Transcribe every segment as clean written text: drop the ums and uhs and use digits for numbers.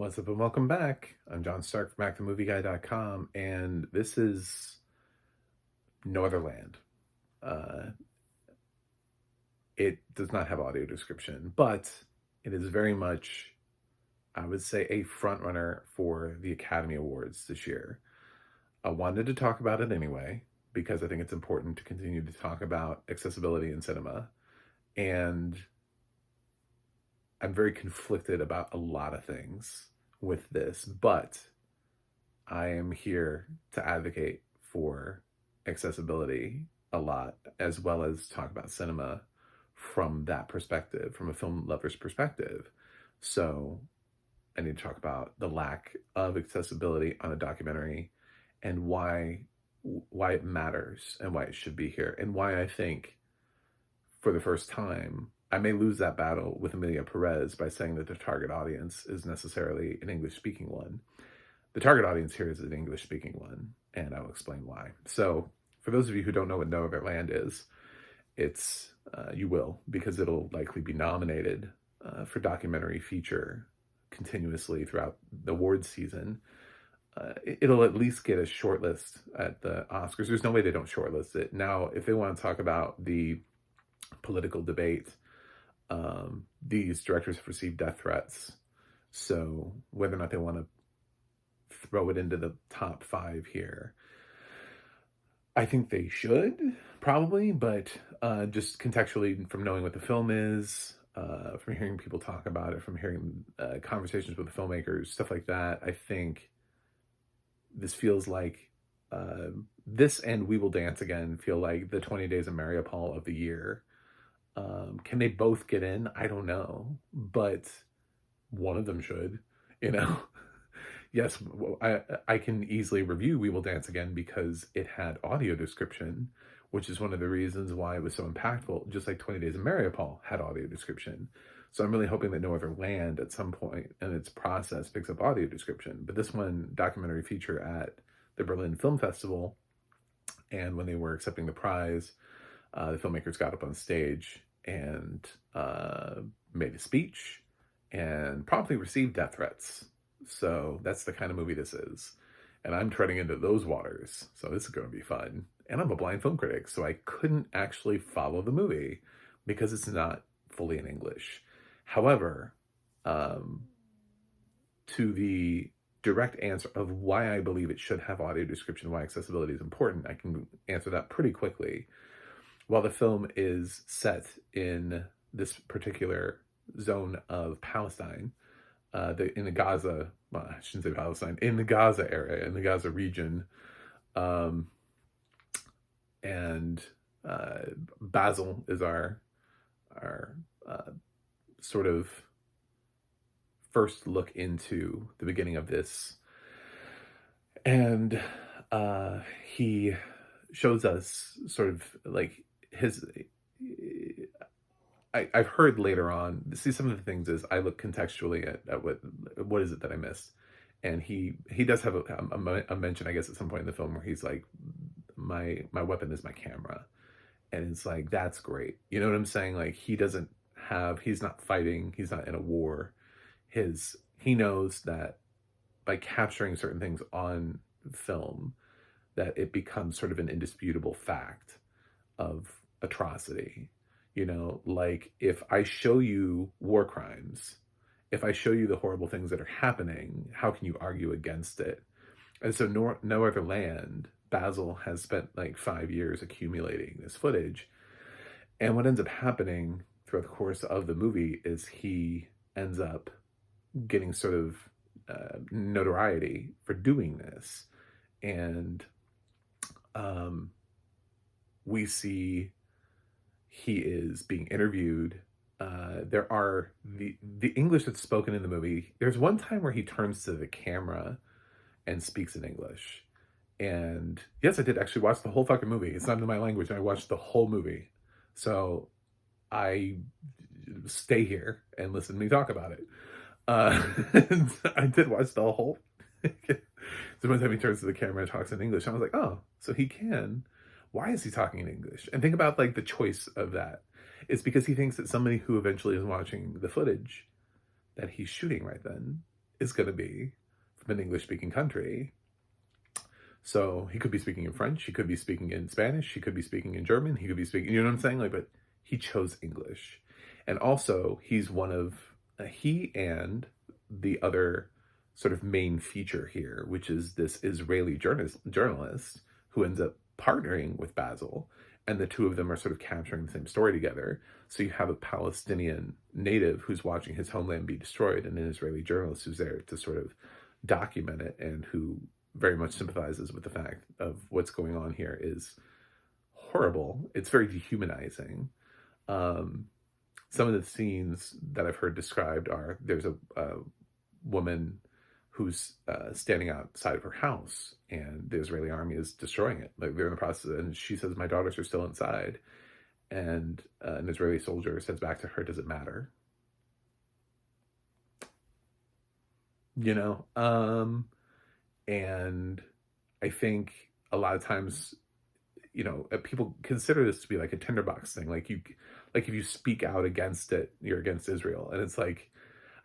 What's up and welcome back. I'm John Stark from ActTheMovieGuy.com, and this is No Other Land. Uh, it does not have audio description, but it is very much, I would say, a front runner for the Academy Awards this year. I wanted to talk about it anyway, because I think it's important to continue to talk about accessibility in cinema. And I'm very conflicted about a lot of things with this, but I am here to advocate for accessibility a lot, as well as talk about cinema from that perspective, from a film lover's perspective. So I need to talk about the lack of accessibility on a documentary and why it matters and why it should be here, and why I think for the first time I may lose that battle with Emilia Perez by saying that the target audience is necessarily an English speaking one. The target audience here is an English speaking one, and I'll explain why. So for those of you who don't know what No Other Land is, it's you will, because it'll likely be nominated for documentary feature continuously throughout the awards season. It'll at least get a shortlist at the Oscars. There's no way they don't shortlist it. Now, if they want to talk about the political debate, these directors have received death threats. So whether or not they want to throw it into the top 5 here, I think they should, probably, but just contextually, from knowing what the film is, from hearing people talk about it, from hearing conversations with the filmmakers, stuff like that, I think this feels like this and We Will Dance Again feel like the 20 Days of Mariupol of the year. Can they both get in? I don't know, but one of them should, you know? Yes, I can easily review We Will Dance Again because it had audio description, which is one of the reasons why it was so impactful, just like 20 Days of Mariupol had audio description. So I'm really hoping that No Other Land at some point in its process picks up audio description. But this one, documentary feature at the Berlin Film Festival, and when they were accepting the prize, the filmmakers got up on stage and made a speech and promptly received death threats. So that's the kind of movie this is. And I'm treading into those waters. So this is going to be fun. And I'm a blind film critic, so I couldn't actually follow the movie because it's not fully in English. However, to the direct answer of why I believe it should have audio description, why accessibility is important, I can answer that pretty quickly. While the film is set in this particular zone of Palestine, in the Gaza, well, I shouldn't say Palestine, in the Gaza area, in the Gaza region, and Basil is our sort of first look into the beginning of this, and he shows us sort of like his. I've heard later on, see, some of the things is I look contextually at what is it that I missed, and he does have a mention, I guess, at some point in the film where he's like, my weapon is my camera, and it's like, that's great, you know what I'm saying? Like, he's not fighting, he's not in a war. He knows that by capturing certain things on film, that it becomes sort of an indisputable fact of atrocity. You know, like, if I show you war crimes, if I show you the horrible things that are happening, how can you argue against it? And so No Other Land, Basil has spent like 5 years accumulating this footage. And what ends up happening throughout the course of the movie is he ends up getting sort of notoriety for doing this. And we see he is being interviewed. There are the English that's spoken in the movie. There's one time where he turns to the camera and speaks in English. And yes, I did actually watch the whole fucking movie. It's not in my language, and I watched the whole movie. So I stay here and listen to me talk about it. I did watch the whole. So one time he turns to the camera and talks in English. I was like, oh, so he can. Why is he talking in English? And think about like the choice of that. It's because he thinks that somebody who eventually is watching the footage that he's shooting right then is going to be from an English-speaking country. So he could be speaking in French, he could be speaking in Spanish, he could be speaking in German, he could be speaking, you know what I'm saying? Like, but he chose English. And also, he's one of, he and the other sort of main feature here, which is this Israeli journalist who ends up partnering with Basil, and the two of them are sort of capturing the same story together. So you have a Palestinian native who's watching his homeland be destroyed, and an Israeli journalist who's there to sort of document it, and who very much sympathizes with the fact of what's going on here is horrible. It's very dehumanizing. Some of the scenes that I've heard described are, there's a woman who's standing outside of her house, and the Israeli army is destroying it. Like, they're in the process, and she says, "My daughters are still inside." And an Israeli soldier says back to her, "Does it matter?" You know? And I think a lot of times, you know, people consider this to be like a tinderbox thing. Like, if you speak out against it, you're against Israel. And it's like,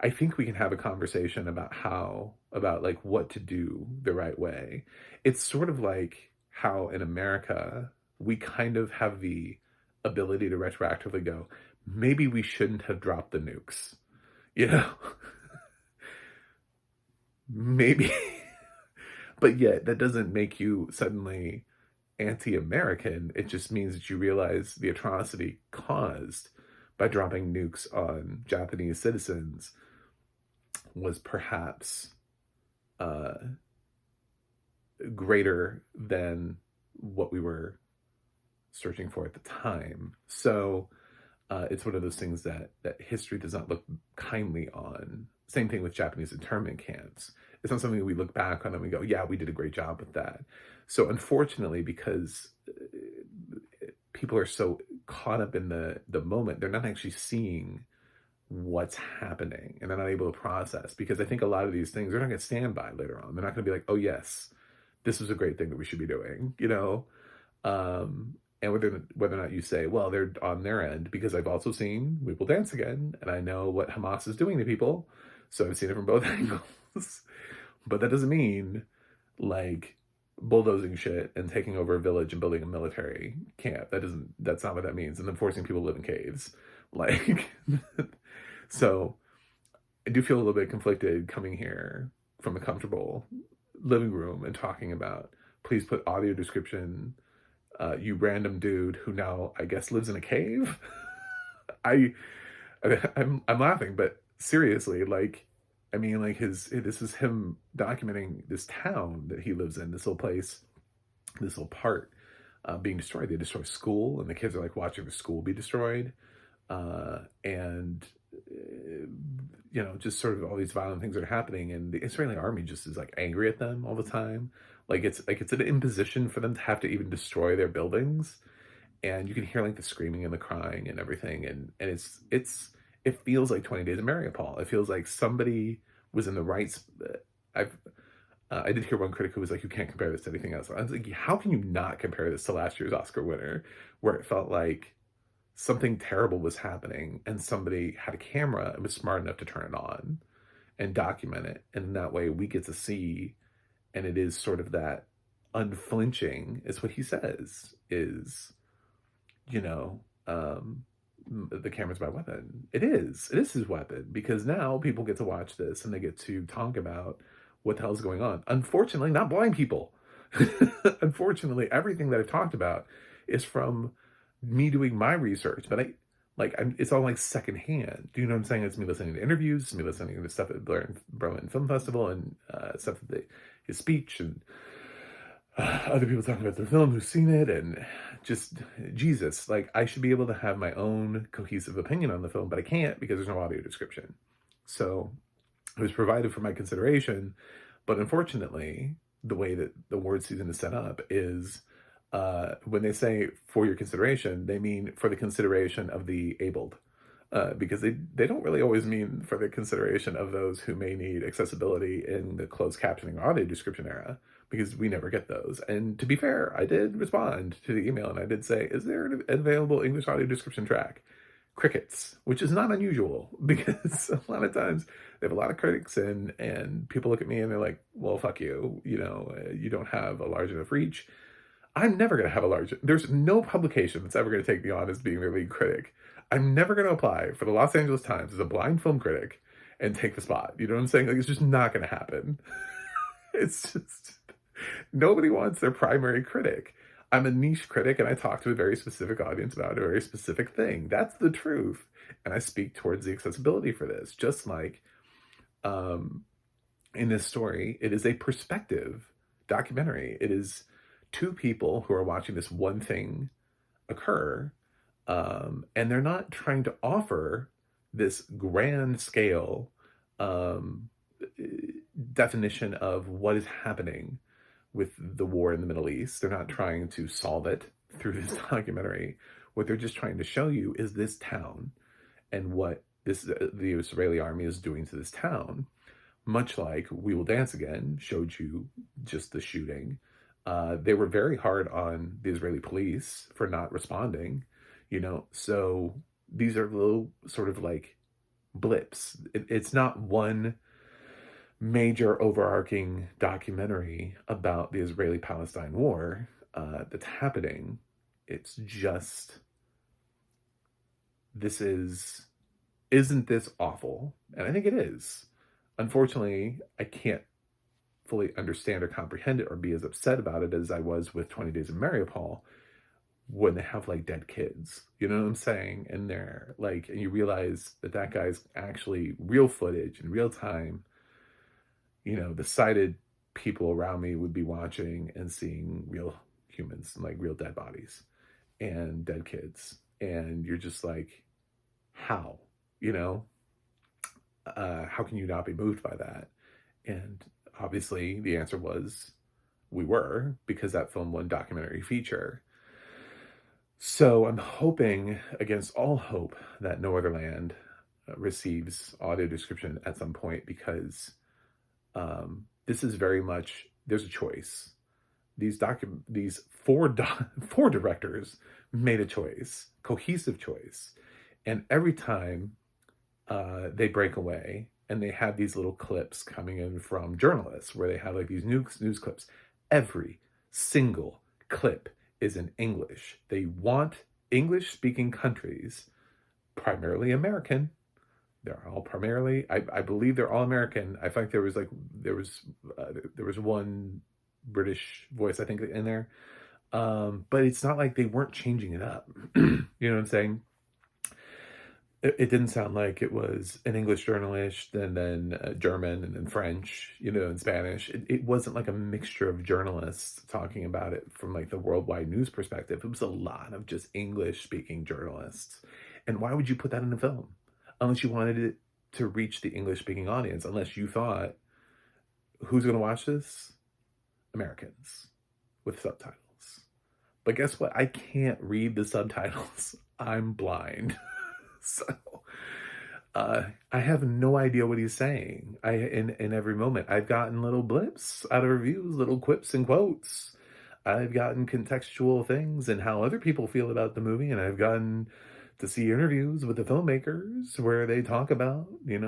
I think we can have a conversation about like what to do the right way. It's sort of like how in America, we kind of have the ability to retroactively go, maybe we shouldn't have dropped the nukes, you know? Maybe. But yet, that doesn't make you suddenly anti-American. It just means that you realize the atrocity caused by dropping nukes on Japanese citizens was perhaps greater than what we were searching for at the time. So it's one of those things that history does not look kindly on. Same thing with Japanese internment camps. It's not something we look back on and we go, yeah, we did a great job with that. So unfortunately, because people are so caught up in the moment, they're not actually seeing what's happening, and they're not able to process, because I think a lot of these things, they're not going to stand by later on. They're not going to be like, oh yes, this is a great thing that we should be doing, you know? And whether or not you say, well, they're on their end, because I've also seen We Will Dance Again, and I know what Hamas is doing to people, so I've seen it from both angles. But that doesn't mean, like, bulldozing shit and taking over a village and building a military camp. That's not what that means. And then forcing people to live in caves. Like, so I do feel a little bit conflicted coming here from a comfortable living room and talking about, please put audio description, you random dude who now I guess lives in a cave. I'm laughing, but seriously, like, I mean, like, this is him documenting this town that he lives in, this little place, this little part being destroyed. They destroy school, and the kids are like watching the school be destroyed, and you know, just sort of all these violent things are happening, and the Israeli army just is like angry at them all the time. Like, it's an imposition for them to have to even destroy their buildings, and you can hear like the screaming and the crying and everything, and it feels like 20 Days of Mariupol. It feels like somebody was in the right. I did hear one critic who was like, "You can't compare this to anything else." I was like, "How can you not compare this to last year's Oscar winner, where it felt like something terrible was happening and somebody had a camera and was smart enough to turn it on and document it, and that way we get to see." And it is sort of that unflinching, is what he says, is, you know, the camera's my weapon. It is his weapon, because now people get to watch this and they get to talk about what the hell's going on. Unfortunately, not blind people. Unfortunately, everything that I've talked about is from me doing my research, but it's all like secondhand. Do you know what I'm saying? It's me listening to interviews, it's me listening to stuff at Berlin Film Festival, and stuff that his speech, and other people talking about their film who've seen it, and just Jesus. Like, I should be able to have my own cohesive opinion on the film, but I can't because there's no audio description. So it was provided for my consideration, but unfortunately, the way that the award season is set up is, when they say for your consideration, they mean for the consideration of the abled. Because they don't really always mean for the consideration of those who may need accessibility in the closed captioning or audio description era, because we never get those. And to be fair, I did respond to the email and I did say, is there an available English audio description track? crickets, which is not unusual because a lot of times they have a lot of critics and people look at me and they're like, well, fuck you, you don't have a large enough reach. I'm never going to have there's no publication that's ever going to take me on as being their lead critic. I'm never going to apply for the Los Angeles Times as a blind film critic and take the spot. You know what I'm saying? Like, it's just not going to happen. It's just, nobody wants their primary critic. I'm a niche critic and I talk to a very specific audience about a very specific thing. That's the truth. And I speak towards the accessibility for this. Just like in this story, it is a perspective documentary. It is two people who are watching this one thing occur, and they're not trying to offer this grand scale definition of what is happening with the war in the Middle East. They're not trying to solve it through this documentary. What they're just trying to show you is this town and what the Israeli army is doing to this town, much like We Will Dance Again showed you just the shooting. They were very hard on the Israeli police for not responding, so these are little sort of like blips. It's not one major overarching documentary about the Israeli-Palestine war that's happening. It's just, isn't this awful? And I think it is. Unfortunately, I can't fully understand or comprehend it or be as upset about it as I was with 20 Days of Mariupol when they have like dead kids, you know what I'm saying? And they're like, and you realize that guy's actually real footage in real time. The sighted people around me would be watching and seeing real humans, like real dead bodies and dead kids. And you're just like, how, how can you not be moved by that? And obviously the answer was we were, because that film won documentary feature. So I'm hoping against all hope that No Other Land receives audio description at some point, because this is very much, there's a choice. These four directors made a choice, cohesive choice. And every time they break away and they have these little clips coming in from journalists where they have like these news clips, every single clip is in English. They want English speaking countries, primarily American. They're all primarily, I believe they're all American. I think there was one British voice, I think, in there. But it's not like they weren't changing it up. You know what I'm saying? It didn't sound like it was an English journalist and then German and then French, and Spanish. It wasn't like a mixture of journalists talking about it from like the worldwide news perspective. It was a lot of just English speaking journalists. And why would you put that in a film? Unless you wanted it to reach the English speaking audience, unless you thought, who's going to watch this? Americans with subtitles. But guess what? I can't read the subtitles. I'm blind. So I have no idea what he's saying. In every moment, I've gotten little blips out of reviews, little quips and quotes. I've gotten contextual things and how other people feel about the movie, and I've gotten to see interviews with the filmmakers where they talk about, the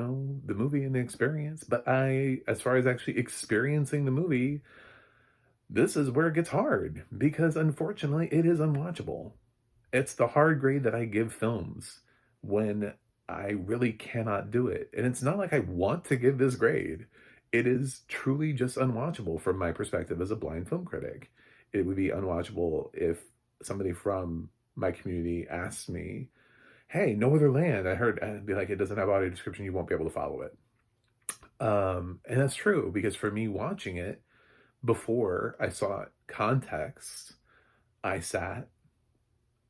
movie and the experience. But as far as actually experiencing the movie, this is where it gets hard, because unfortunately it is unwatchable. It's the hard grade that I give films when I really cannot do it. And it's not like I want to give this grade. It is truly just unwatchable from my perspective as a blind film critic. It would be unwatchable if somebody from my community asked me, hey, No Other Land, I heard, and I'd be like, it doesn't have audio description, you won't be able to follow it. And that's true, because for me watching it, before I saw context, I sat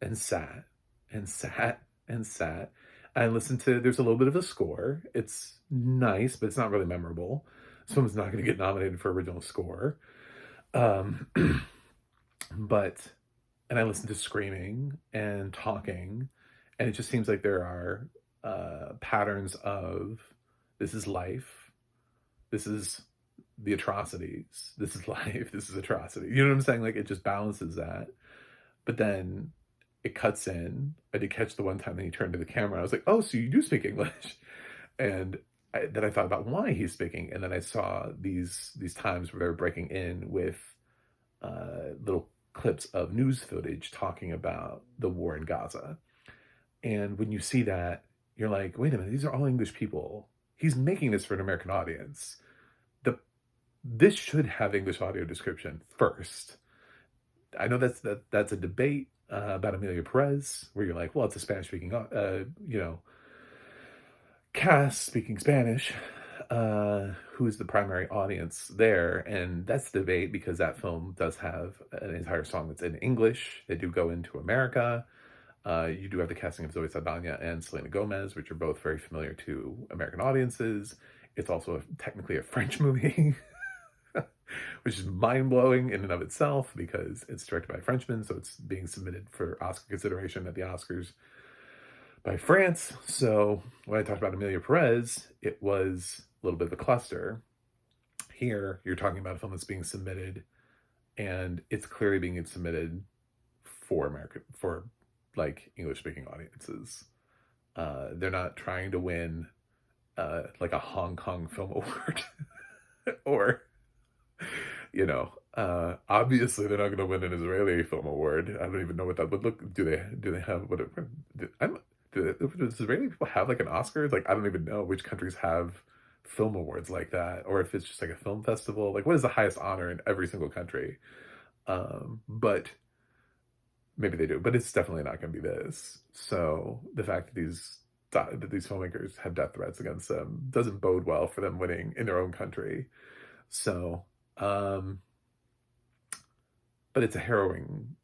and sat and sat and sat. I listened to, there's a little bit of a score. It's nice, but it's not really memorable. This one's not going to get nominated for original score. And I listened to screaming and talking, and it just seems like there are patterns of, this is life, this is the atrocities, this is life, this is atrocity. You know what I'm saying? Like, it just balances that. But then it cuts in. I did catch the one time that he turned to the camera. I was like, oh, so you do speak English. And then I thought about why he's speaking. And then I saw these times where they were breaking in with little clips of news footage talking about the war in Gaza. And when you see that, you're like, wait a minute, these are all English people. He's making this for an American audience. This should have English audio description first. I know that's a debate about Emilia Perez, where you're like, well, it's a Spanish-speaking, cast speaking Spanish. Who's the primary audience there? And that's the debate because that film does have an entire song that's in English. They do go into America. You do have the casting of Zoe Saldana and Selena Gomez, which are both very familiar to American audiences. It's also technically a French movie, which is mind-blowing in and of itself because it's directed by a Frenchman, so it's being submitted for Oscar consideration at the Oscars by France. So when I talked about Emilia Perez, it was a little bit of a cluster. Here, you're talking about a film that's being submitted, and it's clearly being submitted for English-speaking audiences. They're not trying to win like a Hong Kong Film Award or obviously they're not going to win an Israeli Film Award. I don't even know what that would look. Do they have what? Do Israeli people have like an Oscar? Like I don't even know which countries have film awards like that, or if it's just like a film festival. Like what is the highest honor in every single country? But maybe they do, but it's definitely not going to be this. So the fact that these filmmakers have death threats against them doesn't bode well for them winning in their own country. So, but it's a harrowing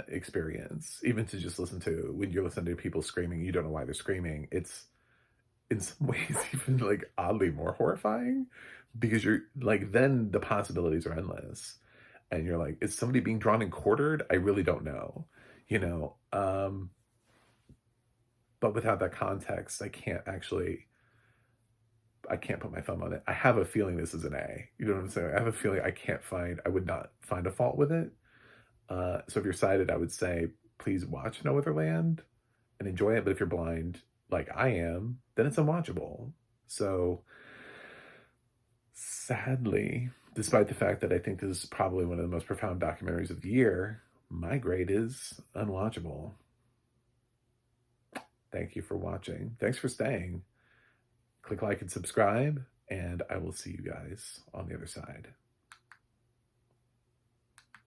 experience, even to just listen to. When you're listening to people screaming, you don't know why they're screaming. It's in some ways even like oddly more horrifying because you're like, then the possibilities are endless. And you're like, is somebody being drawn and quartered? I really don't know, but without that context, I can't put my thumb on it. I have a feeling this is an A. You know what I'm saying? I have a feeling I would not find a fault with it. So if you're sighted, I would say, please watch No Other Land and enjoy it. But if you're blind, like I am, then it's unwatchable. So sadly, despite the fact that I think this is probably one of the most profound documentaries of the year, my grade is unwatchable. Thank you for watching. Thanks for staying. Click like and subscribe, and I will see you guys on the other side.